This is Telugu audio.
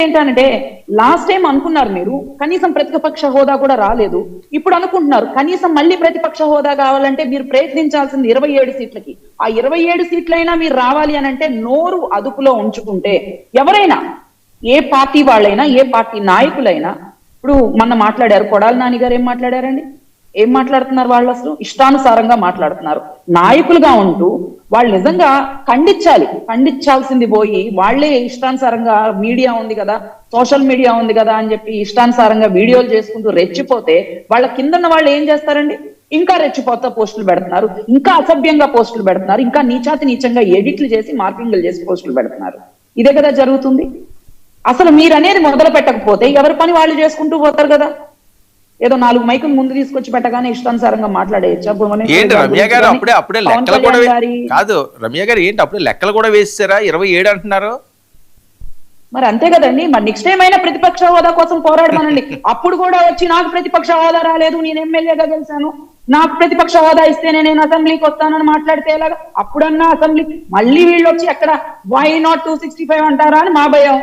ఏంటంటే లాస్ట్ టైం అనుకున్నారు మీరు కనీసం ప్రతిపక్ష హోదా కూడా రాలేదు. ఇప్పుడు అనుకుంటున్నారు కనీసం మళ్ళీ ప్రతిపక్ష హోదా కావాలంటే మీరు ప్రయత్నించాల్సింది 27 సీట్లకి. ఆ 27 సీట్లైనా మీరు రావాలి అని అంటే నోరు అదుపులో ఉంచుకుంటే ఎవరైనా, ఏ పార్టీ వాళ్ళైనా, ఏ పార్టీ నాయకులైనా, ఇప్పుడు మొన్న మాట్లాడారు కొడాలి నాని గారు, ఏం మాట్లాడారండి? ఏం మాట్లాడుతున్నారు వాళ్ళు? అసలు ఇష్టానుసారంగా మాట్లాడుతున్నారు. నాయకులుగా ఉంటూ వాళ్ళు నిజంగా ఖండించాల్సింది పోయి వాళ్లే ఇష్టానుసారంగా మీడియా ఉంది కదా, సోషల్ మీడియా ఉంది కదా అని చెప్పి ఇష్టానుసారంగా వీడియోలు చేసుకుంటూ రెచ్చిపోతే వాళ్ళ కిందన్న వాళ్ళు ఏం చేస్తారండి? ఇంకా రెచ్చిపోతా పోస్టులు పెడుతున్నారు, ఇంకా అసభ్యంగా పోస్టులు పెడుతున్నారు, ఇంకా నీచంగా ఎడిట్లు చేసి మార్కింగ్లు చేసి పోస్టులు పెడుతున్నారు. ఇదే కదా జరుగుతుంది. అసలు మీరు అనేది మొదలు పెట్టకపోతే ఎవరి పని వాళ్ళు చేసుకుంటూ పోతారు కదా. ఏదో 4 మైకులు ముందు తీసుకొచ్చి పెట్టగానే ఇష్టానుసారంగా మాట్లాడేయచ్చా? ఏంటి రమ్య గారు అప్పుడే లెక్కలు కూడా కాదు, రమ్య గారు ఏంటి అప్పుడే లెక్కలు కూడా వేసారా? 27 అంటున్నారు మరి. అంతే కదండి. మరి నెక్స్ట్ టైం అయినా ప్రతిపక్ష హోదా కోసం పోరాడమనండి. అప్పుడు కూడా వచ్చి నాకు ప్రతిపక్ష హోదా రాలేదు, నేను ఎమ్మెల్యేగా గెలిచాను, నాకు ప్రతిపక్ష హోదా ఇస్తేనే నేను అసెంబ్లీకి వస్తానని మాట్లాడితే ఎలాగా? అప్పుడన్నా అసెంబ్లీ, మళ్ళీ వీళ్ళు వచ్చి ఎక్కడ వై నాట్ 265 అంటారా అని మా భయం.